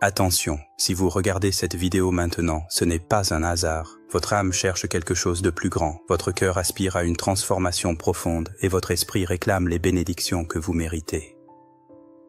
Attention, si vous regardez cette vidéo maintenant, ce n'est pas un hasard. Votre âme cherche quelque chose de plus grand, votre cœur aspire à une transformation profonde et votre esprit réclame les bénédictions que vous méritez.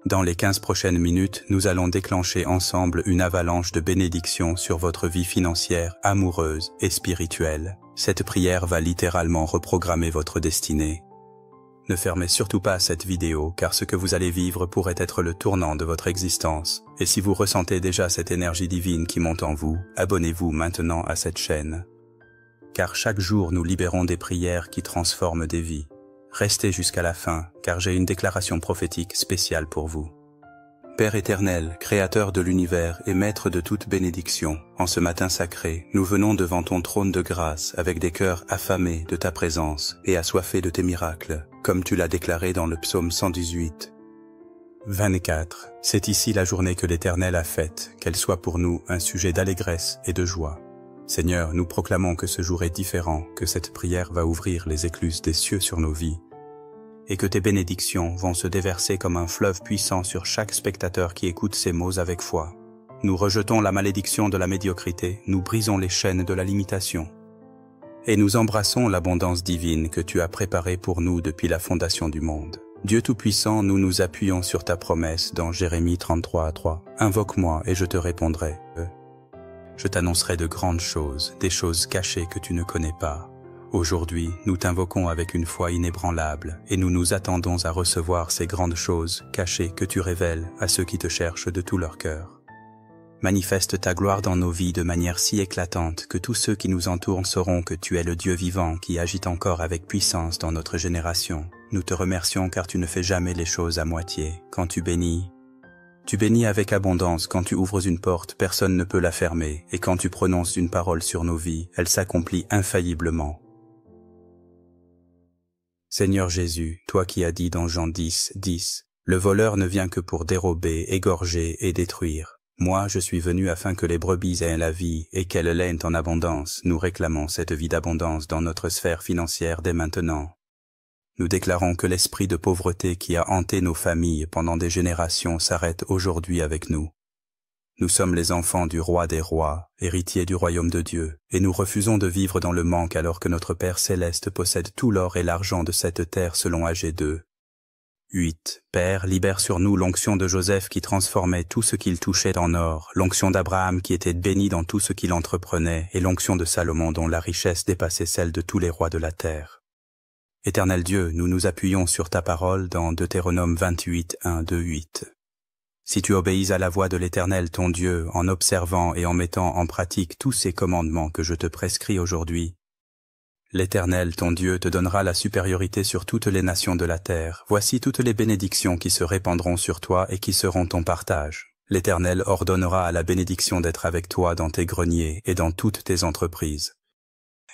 Dans les 15 prochaines minutes, nous allons déclencher ensemble une avalanche de bénédictions sur votre vie financière, amoureuse et spirituelle. Cette prière va littéralement reprogrammer votre destinée. Ne fermez surtout pas cette vidéo car ce que vous allez vivre pourrait être le tournant de votre existence. Et si vous ressentez déjà cette énergie divine qui monte en vous, abonnez-vous maintenant à cette chaîne. Car chaque jour nous libérons des prières qui transforment des vies. Restez jusqu'à la fin car j'ai une déclaration prophétique spéciale pour vous. Père éternel, créateur de l'univers et maître de toute bénédiction, en ce matin sacré, nous venons devant ton trône de grâce avec des cœurs affamés de ta présence et assoiffés de tes miracles, comme tu l'as déclaré dans le psaume 118. 24. C'est ici la journée que l'Éternel a faite, qu'elle soit pour nous un sujet d'allégresse et de joie. Seigneur, nous proclamons que ce jour est différent, que cette prière va ouvrir les écluses des cieux sur nos vies, et que tes bénédictions vont se déverser comme un fleuve puissant sur chaque spectateur qui écoute ces mots avec foi. Nous rejetons la malédiction de la médiocrité, nous brisons les chaînes de la limitation, et nous embrassons l'abondance divine que tu as préparée pour nous depuis la fondation du monde. Dieu Tout-Puissant, nous nous appuyons sur ta promesse dans Jérémie 33:3. Invoque-moi et je te répondrai. Je t'annoncerai de grandes choses, des choses cachées que tu ne connais pas. Aujourd'hui, nous t'invoquons avec une foi inébranlable et nous nous attendons à recevoir ces grandes choses cachées que tu révèles à ceux qui te cherchent de tout leur cœur. Manifeste ta gloire dans nos vies de manière si éclatante que tous ceux qui nous entourent sauront que tu es le Dieu vivant qui agit encore avec puissance dans notre génération. Nous te remercions car tu ne fais jamais les choses à moitié. Quand tu bénis avec abondance. Quand tu ouvres une porte, personne ne peut la fermer. Et quand tu prononces une parole sur nos vies, elle s'accomplit infailliblement. Seigneur Jésus, toi qui as dit dans Jean 10:10, le voleur ne vient que pour dérober, égorger et détruire. Moi, je suis venu afin que les brebis aient la vie et qu'elles l'aient en abondance. Nous réclamons cette vie d'abondance dans notre sphère financière dès maintenant. Nous déclarons que l'esprit de pauvreté qui a hanté nos familles pendant des générations s'arrête aujourd'hui avec nous. Nous sommes les enfants du roi des rois, héritiers du royaume de Dieu, et nous refusons de vivre dans le manque alors que notre Père céleste possède tout l'or et l'argent de cette terre selon Agé 2. 8. Père, libère sur nous l'onction de Joseph qui transformait tout ce qu'il touchait en or, l'onction d'Abraham qui était béni dans tout ce qu'il entreprenait, et l'onction de Salomon dont la richesse dépassait celle de tous les rois de la terre. Éternel Dieu, nous nous appuyons sur ta parole dans Deutéronome 28:1-2-8. Si tu obéis à la voix de l'Éternel ton Dieu en observant et en mettant en pratique tous ces commandements que je te prescris aujourd'hui, l'Éternel ton Dieu te donnera la supériorité sur toutes les nations de la terre. Voici toutes les bénédictions qui se répandront sur toi et qui seront ton partage. L'Éternel ordonnera à la bénédiction d'être avec toi dans tes greniers et dans toutes tes entreprises.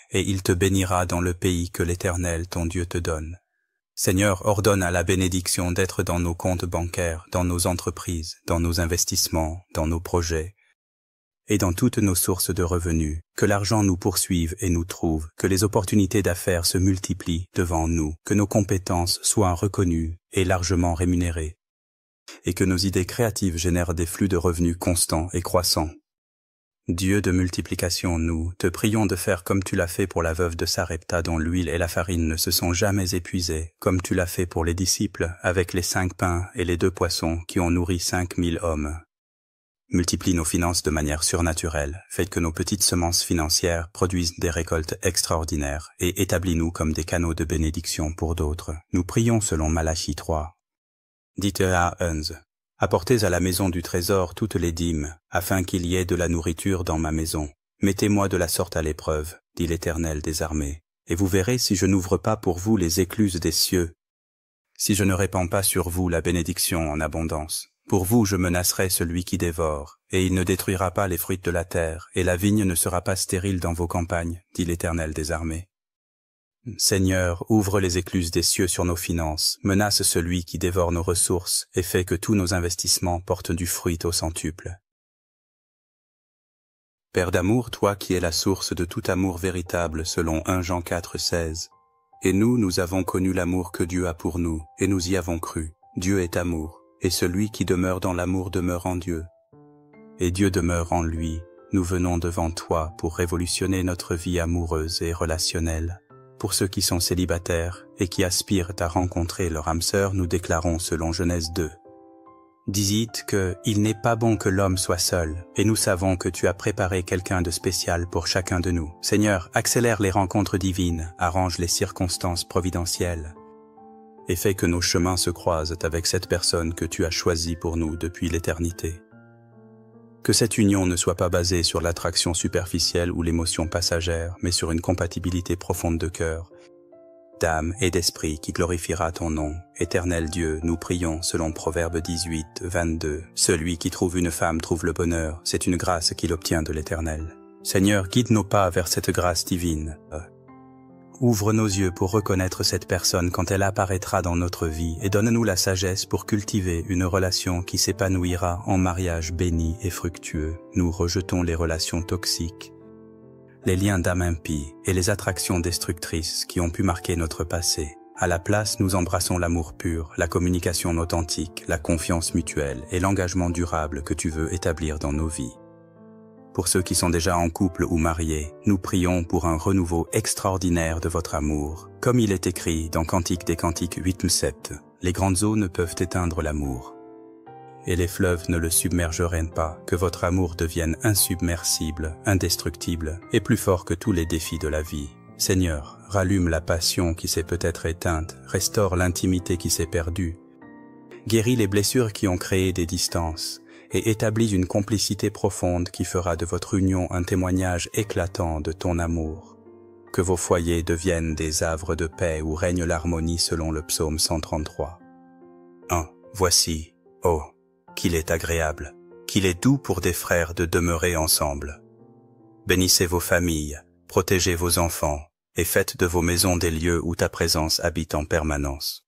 Et il te bénira dans le pays que l'Éternel ton Dieu te donne. Seigneur, ordonne à la bénédiction d'être dans nos comptes bancaires, dans nos entreprises, dans nos investissements, dans nos projets, et dans toutes nos sources de revenus, que l'argent nous poursuive et nous trouve, que les opportunités d'affaires se multiplient devant nous, que nos compétences soient reconnues et largement rémunérées, et que nos idées créatives génèrent des flux de revenus constants et croissants. Dieu de multiplication, nous te prions de faire comme tu l'as fait pour la veuve de Sarepta dont l'huile et la farine ne se sont jamais épuisées, comme tu l'as fait pour les disciples avec les 5 pains et les 2 poissons qui ont nourri 5000 hommes. Multiplie nos finances de manière surnaturelle, fais que nos petites semences financières produisent des récoltes extraordinaires et établis-nous comme des canaux de bénédiction pour d'autres. Nous prions selon Malachie 3. Dites à Hans. Apportez à la maison du trésor toutes les dîmes, afin qu'il y ait de la nourriture dans ma maison. Mettez-moi de la sorte à l'épreuve, dit l'Éternel des armées, et vous verrez si je n'ouvre pas pour vous les écluses des cieux, si je ne répands pas sur vous la bénédiction en abondance. Pour vous je menacerai celui qui dévore, et il ne détruira pas les fruits de la terre, et la vigne ne sera pas stérile dans vos campagnes, dit l'Éternel des armées. Seigneur, ouvre les écluses des cieux sur nos finances, menace celui qui dévore nos ressources et fais que tous nos investissements portent du fruit au centuple. Père d'amour, toi qui es la source de tout amour véritable selon 1 Jean 4:16. Et nous avons connu l'amour que Dieu a pour nous, et nous y avons cru. Dieu est amour, et celui qui demeure dans l'amour demeure en Dieu. et Dieu demeure en lui. Nous venons devant toi pour révolutionner notre vie amoureuse et relationnelle. Pour ceux qui sont célibataires et qui aspirent à rencontrer leur âme sœur, nous déclarons selon Genèse 2. Dites que il n'est pas bon que l'homme soit seul, et nous savons que tu as préparé quelqu'un de spécial pour chacun de nous. Seigneur, accélère les rencontres divines, arrange les circonstances providentielles, et fais que nos chemins se croisent avec cette personne que tu as choisie pour nous depuis l'éternité. Que cette union ne soit pas basée sur l'attraction superficielle ou l'émotion passagère, mais sur une compatibilité profonde de cœur, d'âme et d'esprit qui glorifiera ton nom. Éternel Dieu, nous prions selon Proverbe 18, 22. Celui qui trouve une femme trouve le bonheur, c'est une grâce qu'il obtient de l'Éternel. Seigneur, guide nos pas vers cette grâce divine. Ouvre nos yeux pour reconnaître cette personne quand elle apparaîtra dans notre vie et donne-nous la sagesse pour cultiver une relation qui s'épanouira en mariage béni et fructueux. Nous rejetons les relations toxiques, les liens d'âme impies et les attractions destructrices qui ont pu marquer notre passé. À la place, nous embrassons l'amour pur, la communication authentique, la confiance mutuelle et l'engagement durable que tu veux établir dans nos vies. Pour ceux qui sont déjà en couple ou mariés, nous prions pour un renouveau extraordinaire de votre amour. Comme il est écrit dans Cantique des Cantiques 8-7, les grandes eaux ne peuvent éteindre l'amour, et les fleuves ne le submergeraient pas, que votre amour devienne insubmersible, indestructible et plus fort que tous les défis de la vie. Seigneur, rallume la passion qui s'est peut-être éteinte, restaure l'intimité qui s'est perdue, guéris les blessures qui ont créé des distances, et établis une complicité profonde qui fera de votre union un témoignage éclatant de ton amour. Que vos foyers deviennent des havres de paix où règne l'harmonie selon le psaume 133. 1. Voici, oh, qu'il est agréable, qu'il est doux pour des frères de demeurer ensemble. Bénissez vos familles, protégez vos enfants, et faites de vos maisons des lieux où ta présence habite en permanence.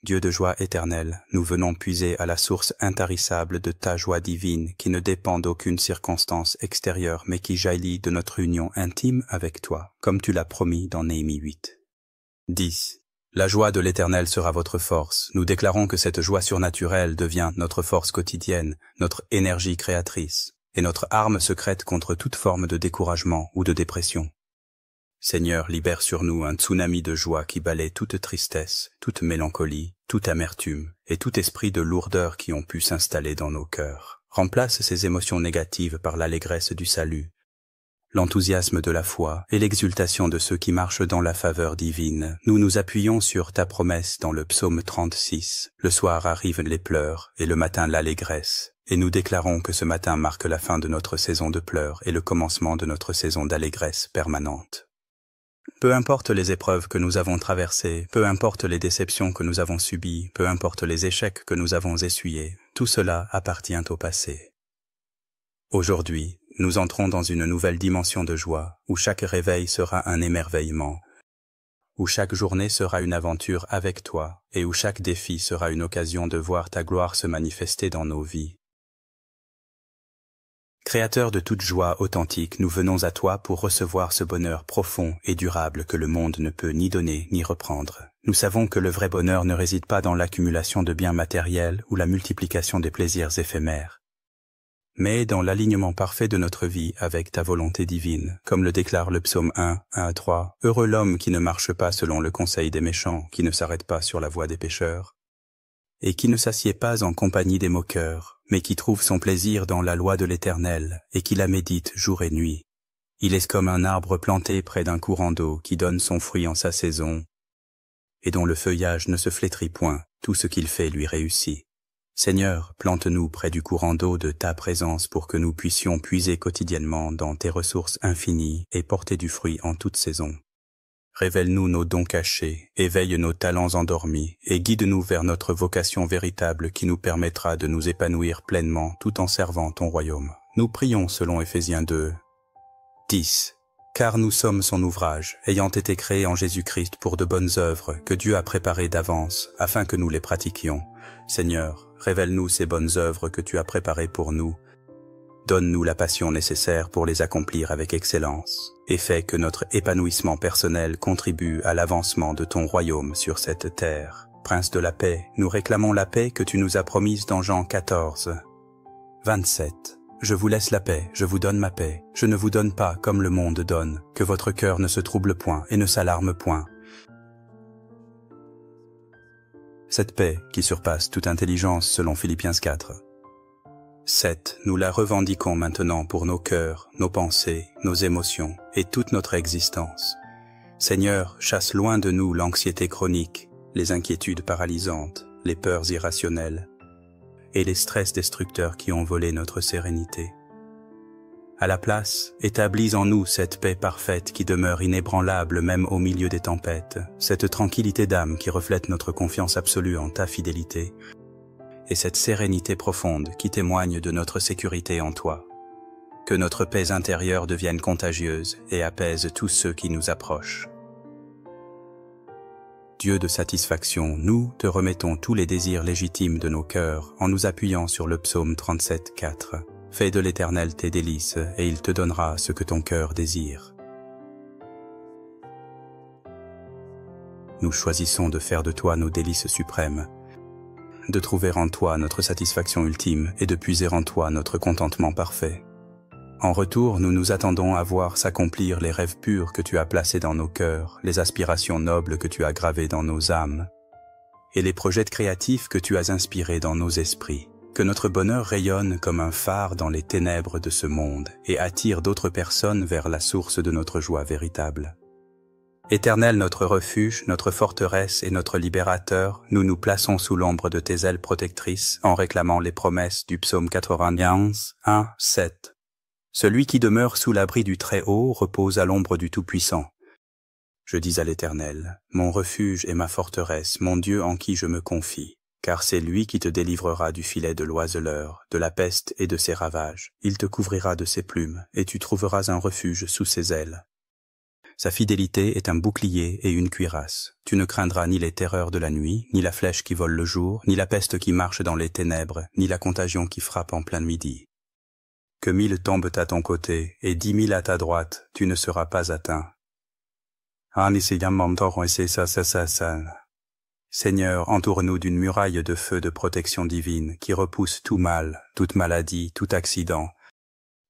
Dieu de joie éternelle, nous venons puiser à la source intarissable de ta joie divine qui ne dépend d'aucune circonstance extérieure mais qui jaillit de notre union intime avec toi, comme tu l'as promis dans Néhémie 8. 10. La joie de l'Éternel sera votre force. Nous déclarons que cette joie surnaturelle devient notre force quotidienne, notre énergie créatrice, et notre arme secrète contre toute forme de découragement ou de dépression. Seigneur, libère sur nous un tsunami de joie qui balaie toute tristesse, toute mélancolie, toute amertume et tout esprit de lourdeur qui ont pu s'installer dans nos cœurs. Remplace ces émotions négatives par l'allégresse du salut, l'enthousiasme de la foi et l'exultation de ceux qui marchent dans la faveur divine. Nous nous appuyons sur ta promesse dans le psaume 36. Le soir arrivent les pleurs et le matin l'allégresse. Et nous déclarons que ce matin marque la fin de notre saison de pleurs et le commencement de notre saison d'allégresse permanente. Peu importe les épreuves que nous avons traversées, peu importe les déceptions que nous avons subies, peu importe les échecs que nous avons essuyés, tout cela appartient au passé. Aujourd'hui, nous entrons dans une nouvelle dimension de joie, où chaque réveil sera un émerveillement, où chaque journée sera une aventure avec toi, et où chaque défi sera une occasion de voir ta gloire se manifester dans nos vies. Créateur de toute joie authentique, nous venons à toi pour recevoir ce bonheur profond et durable que le monde ne peut ni donner ni reprendre. Nous savons que le vrai bonheur ne réside pas dans l'accumulation de biens matériels ou la multiplication des plaisirs éphémères, mais dans l'alignement parfait de notre vie avec ta volonté divine, comme le déclare le psaume 1:1-3. Heureux l'homme qui ne marche pas selon le conseil des méchants, qui ne s'arrête pas sur la voie des pécheurs, et qui ne s'assied pas en compagnie des moqueurs, mais qui trouve son plaisir dans la loi de l'Éternel, et qui la médite jour et nuit. Il est comme un arbre planté près d'un courant d'eau qui donne son fruit en sa saison, et dont le feuillage ne se flétrit point, tout ce qu'il fait lui réussit. Seigneur, plante-nous près du courant d'eau de ta présence pour que nous puissions puiser quotidiennement dans tes ressources infinies et porter du fruit en toute saison. Révèle-nous nos dons cachés, éveille nos talents endormis et guide-nous vers notre vocation véritable qui nous permettra de nous épanouir pleinement tout en servant ton royaume. Nous prions selon Éphésiens 2, 10. Car nous sommes son ouvrage, ayant été créés en Jésus-Christ pour de bonnes œuvres que Dieu a préparées d'avance afin que nous les pratiquions. Seigneur, révèle-nous ces bonnes œuvres que tu as préparées pour nous. Donne-nous la passion nécessaire pour les accomplir avec excellence et fais que notre épanouissement personnel contribue à l'avancement de ton royaume sur cette terre. Prince de la paix, nous réclamons la paix que tu nous as promise dans Jean 14, 27. Je vous laisse la paix, je vous donne ma paix. Je ne vous donne pas comme le monde donne, que votre cœur ne se trouble point et ne s'alarme point. Cette paix qui surpasse toute intelligence selon Philippiens 4. 7. Nous la revendiquons maintenant pour nos cœurs, nos pensées, nos émotions et toute notre existence. Seigneur, chasse loin de nous l'anxiété chronique, les inquiétudes paralysantes, les peurs irrationnelles et les stress destructeurs qui ont volé notre sérénité. À la place, établis en nous cette paix parfaite qui demeure inébranlable même au milieu des tempêtes, cette tranquillité d'âme qui reflète notre confiance absolue en ta fidélité, et cette sérénité profonde qui témoigne de notre sécurité en toi. Que notre paix intérieure devienne contagieuse et apaise tous ceux qui nous approchent. Dieu de satisfaction, nous te remettons tous les désirs légitimes de nos cœurs en nous appuyant sur le psaume 37, 4. Fais de l'Éternel tes délices, et il te donnera ce que ton cœur désire. Nous choisissons de faire de toi nos délices suprêmes, de trouver en toi notre satisfaction ultime et de puiser en toi notre contentement parfait. En retour, nous nous attendons à voir s'accomplir les rêves purs que tu as placés dans nos cœurs, les aspirations nobles que tu as gravées dans nos âmes, et les projets créatifs que tu as inspirés dans nos esprits. Que notre bonheur rayonne comme un phare dans les ténèbres de ce monde et attire d'autres personnes vers la source de notre joie véritable. Éternel notre refuge, notre forteresse et notre libérateur, nous nous plaçons sous l'ombre de tes ailes protectrices en réclamant les promesses du psaume 91, 1, 7. Celui qui demeure sous l'abri du Très-Haut repose à l'ombre du Tout-Puissant. Je dis à l'Éternel, mon refuge et ma forteresse, mon Dieu en qui je me confie. Car c'est lui qui te délivrera du filet de l'oiseleur, de la peste et de ses ravages. Il te couvrira de ses plumes, et tu trouveras un refuge sous ses ailes. Sa fidélité est un bouclier et une cuirasse. Tu ne craindras ni les terreurs de la nuit, ni la flèche qui vole le jour, ni la peste qui marche dans les ténèbres, ni la contagion qui frappe en plein midi. Que 1000 tombent à ton côté, et 10 000 à ta droite, tu ne seras pas atteint. Seigneur, entoure-nous d'une muraille de feu de protection divine qui repousse tout mal, toute maladie, tout accident,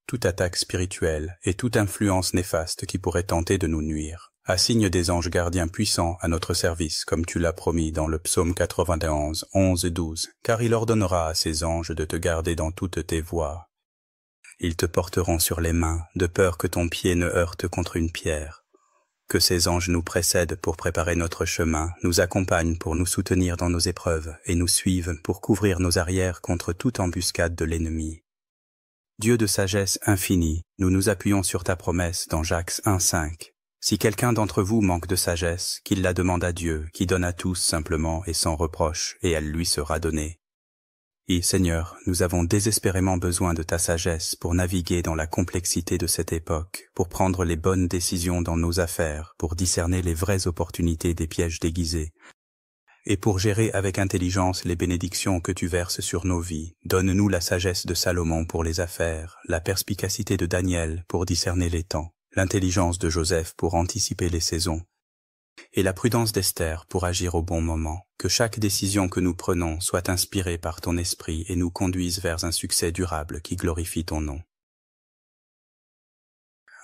toute attaque spirituelle et toute influence néfaste qui pourrait tenter de nous nuire. Assigne des anges gardiens puissants à notre service, comme tu l'as promis dans le psaume 91, 11 et 12, car il ordonnera à ses anges de te garder dans toutes tes voies. Ils te porteront sur les mains, de peur que ton pied ne heurte contre une pierre. Que ces anges nous précèdent pour préparer notre chemin, nous accompagnent pour nous soutenir dans nos épreuves et nous suivent pour couvrir nos arrières contre toute embuscade de l'ennemi. Dieu de sagesse infinie, nous nous appuyons sur ta promesse dans Jacques 1,5. Si quelqu'un d'entre vous manque de sagesse, qu'il la demande à Dieu, qui donne à tous simplement et sans reproche, et elle lui sera donnée. Et Seigneur, nous avons désespérément besoin de ta sagesse pour naviguer dans la complexité de cette époque, pour prendre les bonnes décisions dans nos affaires, pour discerner les vraies opportunités des pièges déguisés, et pour gérer avec intelligence les bénédictions que tu verses sur nos vies. Donne-nous la sagesse de Salomon pour les affaires, la perspicacité de Daniel pour discerner les temps, l'intelligence de Joseph pour anticiper les saisons, et la prudence d'Esther pour agir au bon moment. Que chaque décision que nous prenons soit inspirée par ton esprit et nous conduise vers un succès durable qui glorifie ton nom.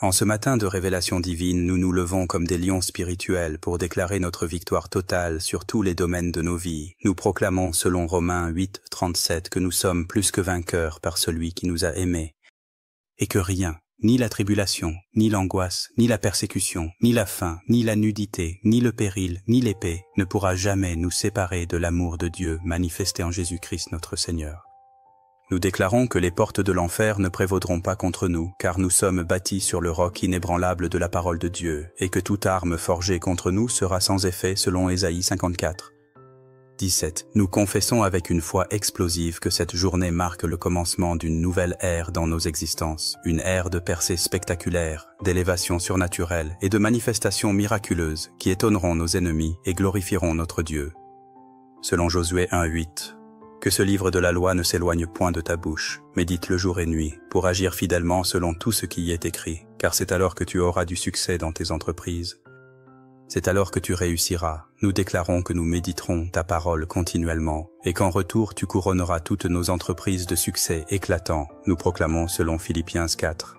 En ce matin de révélation divine, nous nous levons comme des lions spirituels pour déclarer notre victoire totale sur tous les domaines de nos vies. Nous proclamons selon Romains 8, 37 que nous sommes plus que vainqueurs par celui qui nous a aimés, et que rien, ni la tribulation, ni l'angoisse, ni la persécution, ni la faim, ni la nudité, ni le péril, ni l'épée ne pourra jamais nous séparer de l'amour de Dieu manifesté en Jésus-Christ notre Seigneur. Nous déclarons que les portes de l'enfer ne prévaudront pas contre nous, car nous sommes bâtis sur le roc inébranlable de la parole de Dieu, et que toute arme forgée contre nous sera sans effet selon Ésaïe 54. 17. Nous confessons avec une foi explosive que cette journée marque le commencement d'une nouvelle ère dans nos existences, une ère de percées spectaculaires, d'élévations surnaturelles et de manifestations miraculeuses qui étonneront nos ennemis et glorifieront notre Dieu. Selon Josué 1:8. Que ce livre de la loi ne s'éloigne point de ta bouche, médite-le jour et nuit, pour agir fidèlement selon tout ce qui y est écrit, car c'est alors que tu auras du succès dans tes entreprises. C'est alors que tu réussiras. Nous déclarons que nous méditerons ta parole continuellement, et qu'en retour tu couronneras toutes nos entreprises de succès éclatants. Nous proclamons selon Philippiens 4.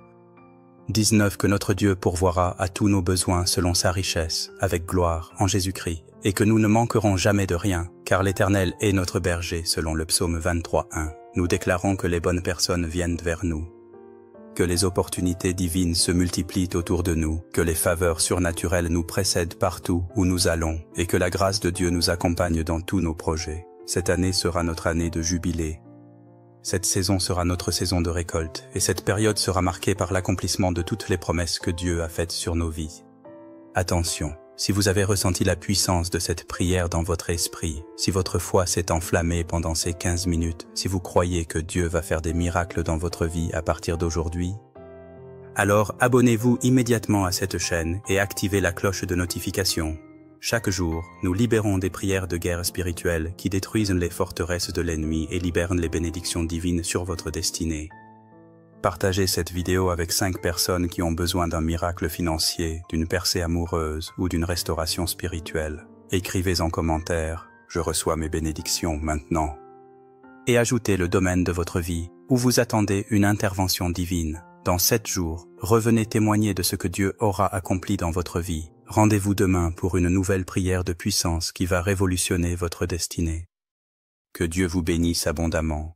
19 que notre Dieu pourvoira à tous nos besoins selon sa richesse, avec gloire en Jésus-Christ, et que nous ne manquerons jamais de rien, car l'Éternel est notre berger selon le psaume 23:1. Nous déclarons que les bonnes personnes viennent vers nous, que les opportunités divines se multiplient autour de nous, que les faveurs surnaturelles nous précèdent partout où nous allons, et que la grâce de Dieu nous accompagne dans tous nos projets. Cette année sera notre année de jubilé. Cette saison sera notre saison de récolte, et cette période sera marquée par l'accomplissement de toutes les promesses que Dieu a faites sur nos vies. Attention, si vous avez ressenti la puissance de cette prière dans votre esprit, si votre foi s'est enflammée pendant ces 15 minutes, si vous croyez que Dieu va faire des miracles dans votre vie à partir d'aujourd'hui, alors abonnez-vous immédiatement à cette chaîne et activez la cloche de notification. Chaque jour, nous libérons des prières de guerre spirituelle qui détruisent les forteresses de l'ennemi et libèrent les bénédictions divines sur votre destinée. Partagez cette vidéo avec 5 personnes qui ont besoin d'un miracle financier, d'une percée amoureuse ou d'une restauration spirituelle. Écrivez en commentaire « Je reçois mes bénédictions maintenant » et ajoutez le domaine de votre vie où vous attendez une intervention divine. Dans 7 jours, revenez témoigner de ce que Dieu aura accompli dans votre vie. Rendez-vous demain pour une nouvelle prière de puissance qui va révolutionner votre destinée. Que Dieu vous bénisse abondamment.